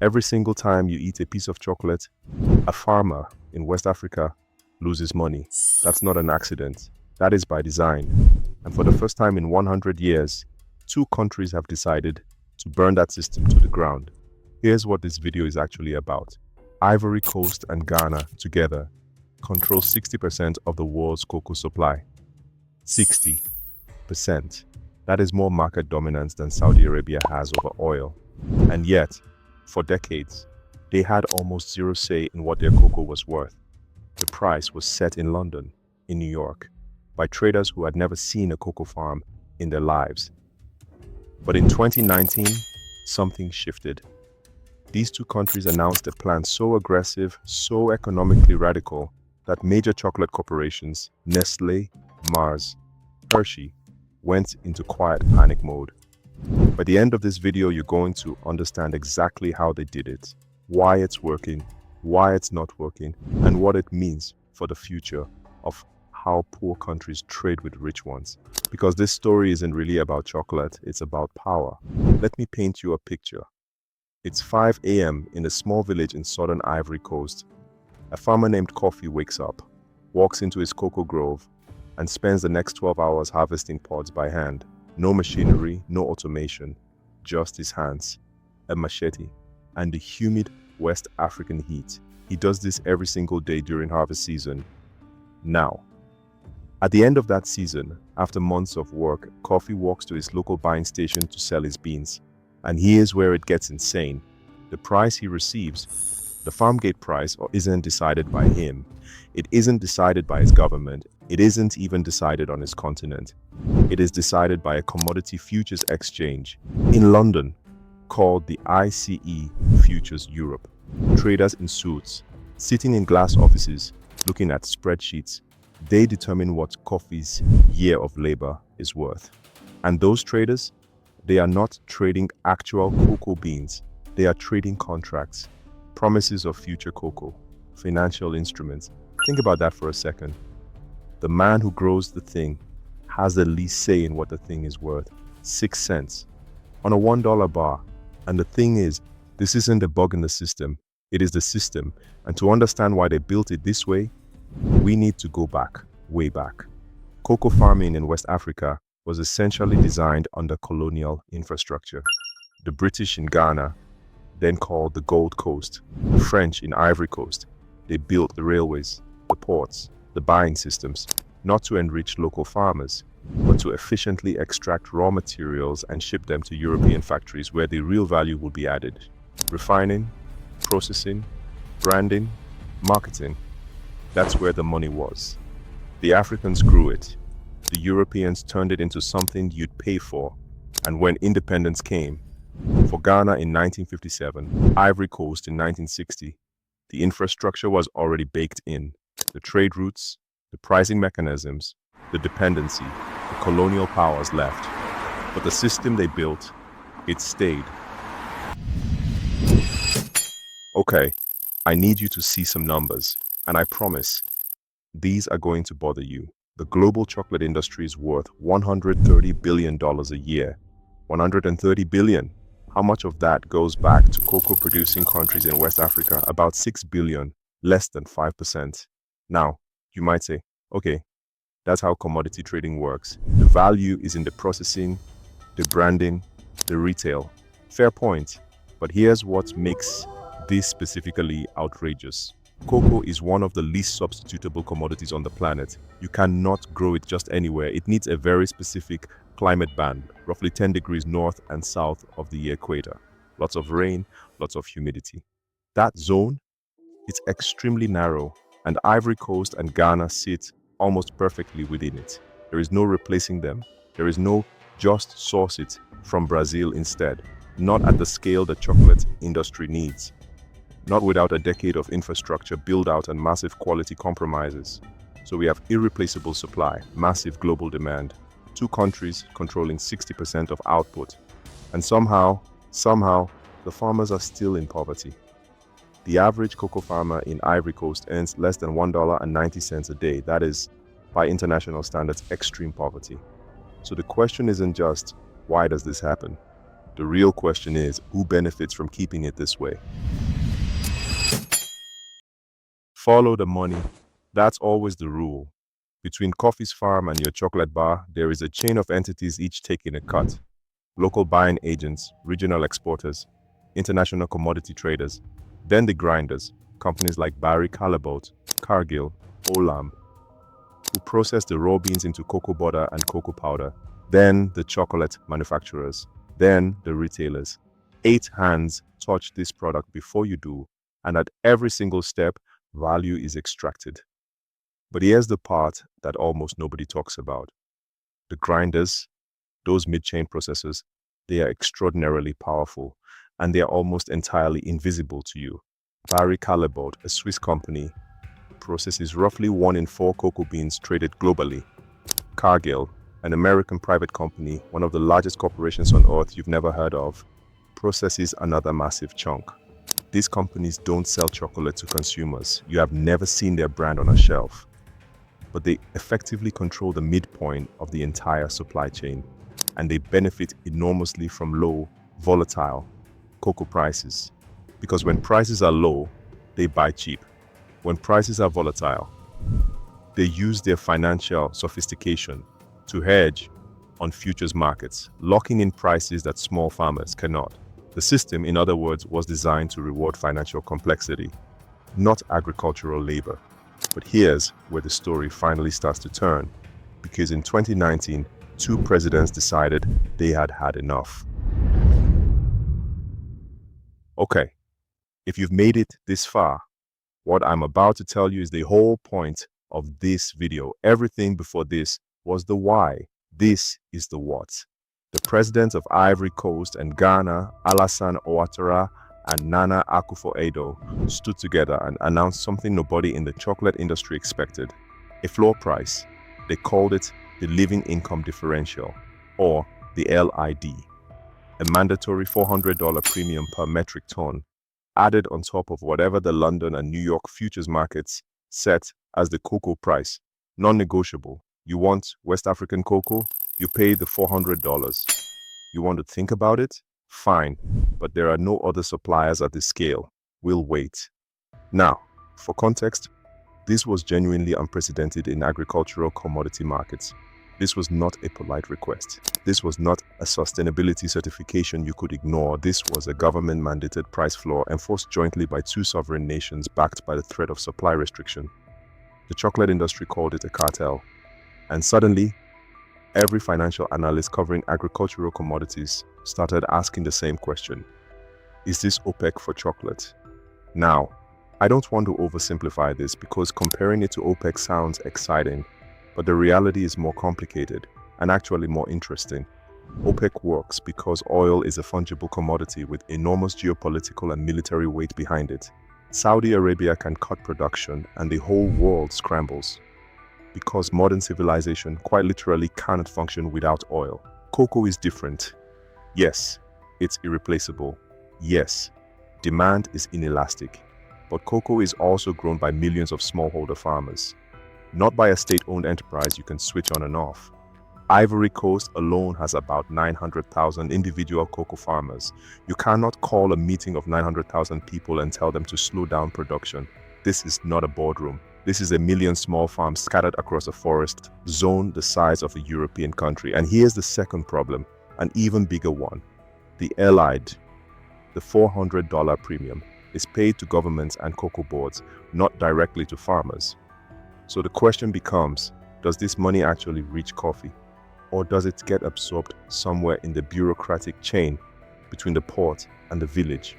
Every single time you eat a piece of chocolate, a farmer in West Africa loses money. That's not an accident. That is by design. And for the first time in 100 years, two countries have decided to burn that system to the ground. Here's what this video is actually about. Ivory Coast and Ghana together control 60% of the world's cocoa supply. 60%. That is more market dominance than Saudi Arabia has over oil. And yet, for decades, they had almost zero say in what their cocoa was worth. The price was set in London, in New York, by traders who had never seen a cocoa farm in their lives. But in 2019, something shifted. These two countries announced a plan so aggressive, so economically radical, that major chocolate corporations, Nestle, Mars, Hershey, went into quiet panic mode. By the end of this video, you're going to understand exactly how they did it, why it's working, why it's not working, and what it means for the future of how poor countries trade with rich ones. Because this story isn't really about chocolate, it's about power. Let me paint you a picture. It's 5 a.m. in a small village in southern Ivory Coast. A farmer named Coffee wakes up, walks into his cocoa grove, and spends the next 12 hours harvesting pods by hand. No machinery, no automation, just his hands, a machete, and the humid West African heat. He does this every single day during harvest season. Now, at the end of that season, after months of work, Coffee walks to his local buying station to sell his beans. And here's where it gets insane. The price he receives, the farm gate price, isn't decided by him. It isn't decided by his government. It isn't even decided on his continent. It is decided by a commodity futures exchange in London called the ICE Futures Europe. Traders in suits, sitting in glass offices, looking at spreadsheets, they determine what Coffee's year of labor is worth. And those traders, they are not trading actual cocoa beans. They are trading contracts, promises of future cocoa, financial instruments. Think about that for a second. The man who grows the thing has the least say in what the thing is worth. 6 cents on a $1 bar. And the thing is, this isn't a bug in the system. It is the system. And to understand why they built it this way, we need to go back, way back. Cocoa farming in West Africa was essentially designed under colonial infrastructure. The British in Ghana, then called the Gold Coast, the French in Ivory Coast, they built the railways, the ports, the buying systems, not to enrich local farmers, but to efficiently extract raw materials and ship them to European factories where the real value will be added. Refining, processing, branding, marketing. That's where the money was. The Africans grew it. The Europeans turned it into something you'd pay for. And when independence came, for Ghana in 1957, Ivory Coast in 1960, the infrastructure was already baked in. The trade routes, the pricing mechanisms, the dependency, the colonial powers left. But the system they built, it stayed. Okay, I need you to see some numbers, and I promise, these are going to bother you. The global chocolate industry is worth $130 billion a year. 130 billion. How much of that goes back to cocoa producing countries in West Africa? About 6 billion, less than 5%. Now, you might say, okay, that's how commodity trading works. The value is in the processing, the branding, the retail. Fair point. But here's what makes this specifically outrageous. Cocoa is one of the least substitutable commodities on the planet. You cannot grow it just anywhere. It needs a very specific climate band, roughly 10 degrees north and south of the equator. Lots of rain, lots of humidity. That zone, it's extremely narrow, and Ivory Coast and Ghana sit almost perfectly within it. There is no replacing them. There is no just source it from Brazil instead. Not at the scale the chocolate industry needs. Not without a decade of infrastructure build-out and massive quality compromises. So we have irreplaceable supply, massive global demand, two countries controlling 60% of output. And somehow, the farmers are still in poverty. The average cocoa farmer in Ivory Coast earns less than $1.90 a day. That is, by international standards, extreme poverty. So the question isn't just, why does this happen? The real question is, who benefits from keeping it this way? Follow the money. That's always the rule. Between Coffee's farm and your chocolate bar, there is a chain of entities each taking a cut. Local buying agents, regional exporters, international commodity traders, then the grinders, companies like Barry Callebaut, Cargill, Olam, who process the raw beans into cocoa butter and cocoa powder, then the chocolate manufacturers, then the retailers. 8 hands touch this product before you do, and at every single step, value is extracted. But here's the part that almost nobody talks about. The grinders, those mid-chain processors, they are extraordinarily powerful, and they are almost entirely invisible to you. Barry Callebaut, a Swiss company, processes roughly 1 in 4 cocoa beans traded globally. Cargill, an American private company, one of the largest corporations on earth you've never heard of, processes another massive chunk. These companies don't sell chocolate to consumers. You have never seen their brand on a shelf. But they effectively control the midpoint of the entire supply chain, and they benefit enormously from low, volatile cocoa prices. Because when prices are low, they buy cheap. When prices are volatile, they use their financial sophistication to hedge on futures markets, locking in prices that small farmers cannot. The system, in other words, was designed to reward financial complexity, not agricultural labor. But here's where the story finally starts to turn, because in 2019, 2 presidents decided they had had enough. Okay, if you've made it this far, what I'm about to tell you is the whole point of this video. Everything before this was the why. This is the what. The presidents of Ivory Coast and Ghana, Alassane Ouattara and Nana Akufo-Addo, stood together and announced something nobody in the chocolate industry expected: a floor price. They called it the Living Income Differential, or the LID, a mandatory $400 premium per metric ton, added on top of whatever the London and New York futures markets set as the cocoa price, non-negotiable. You want West African cocoa? You pay the $400. You want to think about it? Fine, but there are no other suppliers at this scale. We'll wait. Now, for context, this was genuinely unprecedented in agricultural commodity markets. This was not a polite request. This was not a sustainability certification you could ignore. This was a government-mandated price floor enforced jointly by 2 sovereign nations backed by the threat of supply restriction. The chocolate industry called it a cartel. And suddenly, every financial analyst covering agricultural commodities started asking the same question: is this OPEC for chocolate? Now, I don't want to oversimplify this because comparing it to OPEC sounds exciting, but the reality is more complicated and actually more interesting. OPEC works because oil is a fungible commodity with enormous geopolitical and military weight behind it. Saudi Arabia can cut production and the whole world scrambles, because modern civilization quite literally cannot function without oil. Cocoa is different. Yes, it's irreplaceable. Yes, demand is inelastic. But cocoa is also grown by millions of smallholder farmers, not by a state-owned enterprise you can switch on and off. Ivory Coast alone has about 900,000 individual cocoa farmers. You cannot call a meeting of 900,000 people and tell them to slow down production. This is not a boardroom. This is a million small farms scattered across a forest zone the size of a European country. And here's the second problem, an even bigger one. The LID, the $400 premium, is paid to governments and cocoa boards, not directly to farmers. So the question becomes, does this money actually reach coffee? Or does it get absorbed somewhere in the bureaucratic chain between the port and the village?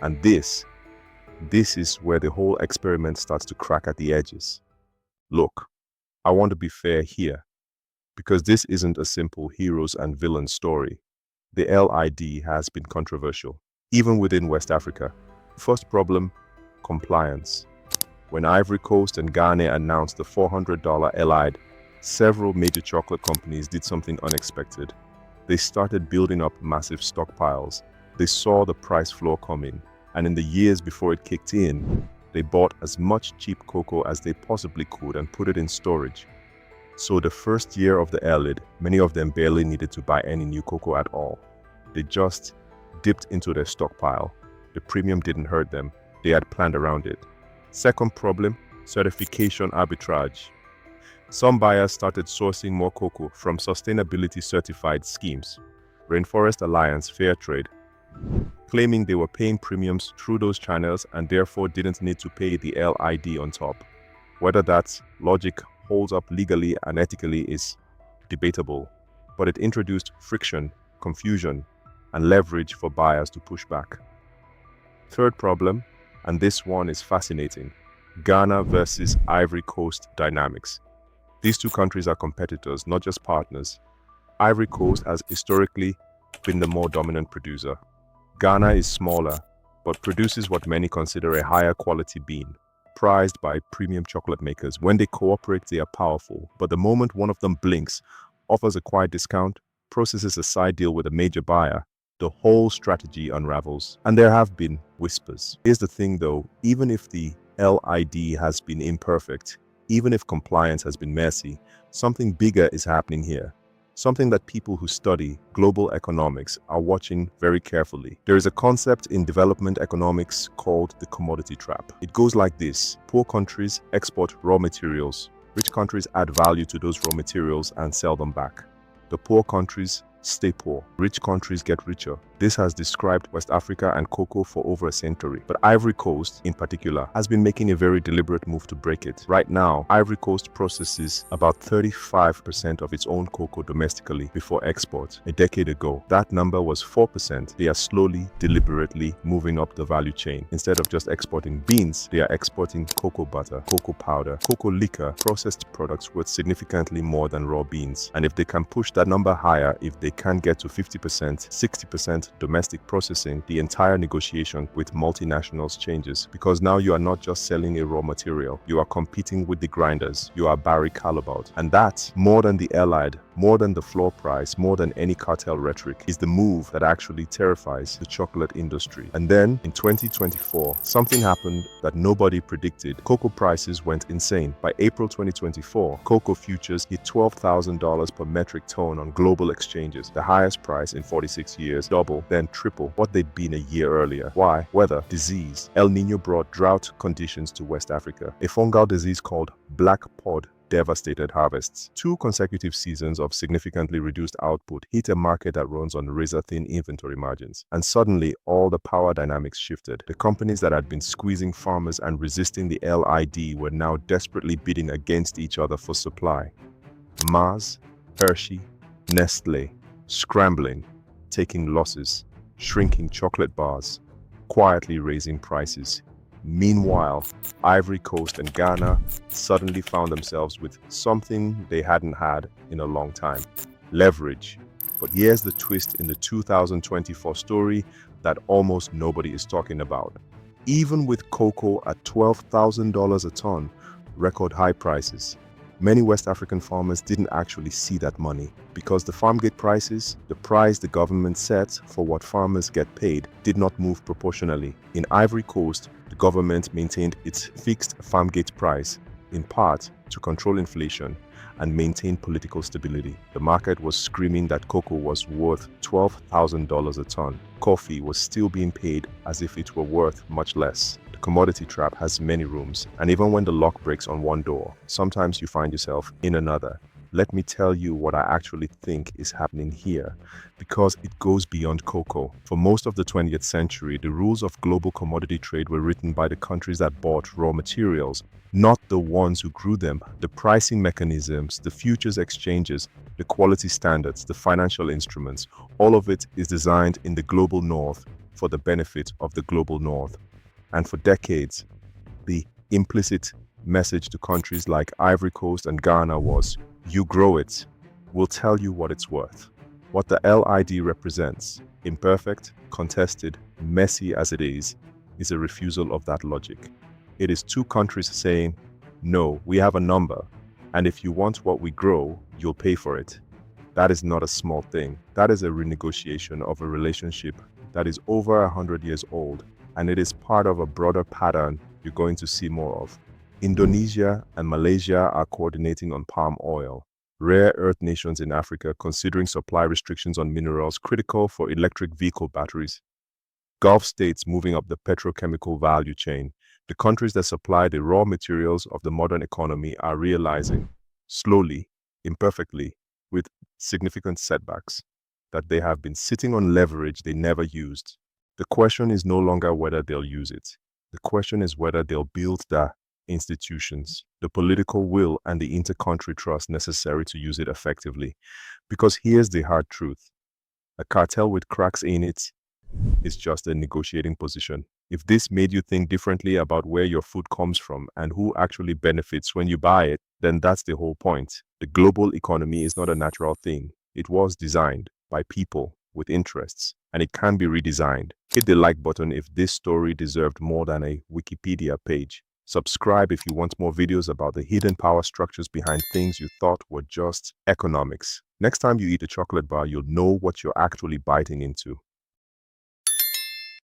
And this is where the whole experiment starts to crack at the edges. Look, I want to be fair here, because this isn't a simple heroes and villains story. The LID has been controversial, even within West Africa. First problem, compliance. When Ivory Coast and Ghana announced the $400 LID, several major chocolate companies did something unexpected. They started building up massive stockpiles. They saw the price floor coming, and in the years before it kicked in, they bought as much cheap cocoa as they possibly could and put it in storage. So the first year of the LID, many of them barely needed to buy any new cocoa at all. They just dipped into their stockpile. The premium didn't hurt them. They had planned around it. Second problem, certification arbitrage. Some buyers started sourcing more cocoa from sustainability certified schemes, Rainforest Alliance, Fair Trade, claiming they were paying premiums through those channels and therefore didn't need to pay the LID on top. Whether that logic holds up legally and ethically is debatable, but it introduced friction, confusion, and leverage for buyers to push back. Third problem, and this one is fascinating, Ghana versus Ivory Coast dynamics. These two countries are competitors, not just partners. Ivory Coast has historically been the more dominant producer. Ghana is smaller, but produces what many consider a higher quality bean, prized by premium chocolate makers. When they cooperate, they are powerful, but the moment one of them blinks, offers a quiet discount, processes a side deal with a major buyer, the whole strategy unravels. And there have been whispers. Here's the thing though, even if the LID has been imperfect, even if compliance has been messy, something bigger is happening here. Something that people who study global economics are watching very carefully. There is a concept in development economics called the commodity trap. It goes like this: poor countries export raw materials. Rich countries add value to those raw materials and sell them back. The poor countries stay poor. Rich countries get richer. This has described West Africa and cocoa for over a century. But Ivory Coast, in particular, has been making a very deliberate move to break it. Right now, Ivory Coast processes about 35% of its own cocoa domestically before export. A decade ago, that number was 4%. They are slowly, deliberately moving up the value chain. Instead of just exporting beans, they are exporting cocoa butter, cocoa powder, cocoa liquor, processed products worth significantly more than raw beans. And if they can push that number higher, if they can get to 50%, 60% domestic processing, the entire negotiation with multinationals changes, because now you are not just selling a raw material, you are competing with the grinders, you are Barry Callebaut. And that, more than the LID, more than the floor price, more than any cartel rhetoric, is the move that actually terrifies the chocolate industry. And then in 2024, something happened that nobody predicted. Cocoa prices went insane. By April 2024, cocoa futures hit $12,000 per metric ton on global exchanges, the highest price in 46 years, double, then triple what they'd been a year earlier. Why? Weather, disease. El Niño brought drought conditions to West Africa. A fungal disease called black pod devastated harvests. 2 consecutive seasons of significantly reduced output hit a market that runs on razor-thin inventory margins. And suddenly, all the power dynamics shifted. The companies that had been squeezing farmers and resisting the LID were now desperately bidding against each other for supply. Mars, Hershey, Nestle, scrambling, taking losses, shrinking chocolate bars, quietly raising prices. Meanwhile, Ivory Coast and Ghana suddenly found themselves with something they hadn't had in a long time: leverage. But here's the twist in the 2024 story that almost nobody is talking about. Even with cocoa at $12,000 a ton, record high prices, many West African farmers didn't actually see that money, because the farm gate prices, the price the government set for what farmers get paid, did not move proportionally. In Ivory Coast, the government maintained its fixed farm gate price, in part to control inflation and maintain political stability. The market was screaming that cocoa was worth $12,000 a ton. Coffee was still being paid as if it were worth much less. The commodity trap has many rooms, and even when the lock breaks on one door, sometimes you find yourself in another. Let me tell you what I actually think is happening here, because it goes beyond cocoa. For most of the 20th century, the rules of global commodity trade were written by the countries that bought raw materials, not the ones who grew them. The pricing mechanisms, the futures exchanges, the quality standards, the financial instruments, all of it is designed in the global north for the benefit of the global north. And for decades, the implicit message to countries like Ivory Coast and Ghana was, you grow it, we'll tell you what it's worth. What the LID represents, imperfect, contested, messy as it is a refusal of that logic. It is 2 countries saying, no, we have a number, and if you want what we grow, you'll pay for it. That is not a small thing. That is a renegotiation of a relationship that is over 100 years old, and it is part of a broader pattern you're going to see more of. Indonesia and Malaysia are coordinating on palm oil. rare earth nations in Africa considering supply restrictions on minerals critical for electric vehicle batteries, Gulf states moving up the petrochemical value chain. The countries that supply the raw materials of the modern economy are realizing, slowly, imperfectly, with significant setbacks, that they have been sitting on leverage they never used. The question is no longer whether they'll use it. The question is whether they'll build the institutions, the political will, and the inter-country trust necessary to use it effectively. Because here's the hard truth. A cartel with cracks in it is just a negotiating position. If this made you think differently about where your food comes from and who actually benefits when you buy it, then that's the whole point. The global economy is not a natural thing. It was designed by people with interests, and it can be redesigned. Hit the like button if this story deserved more than a Wikipedia page. Subscribe if you want more videos about the hidden power structures behind things you thought were just economics. Next time you eat a chocolate bar, you'll know what you're actually biting into.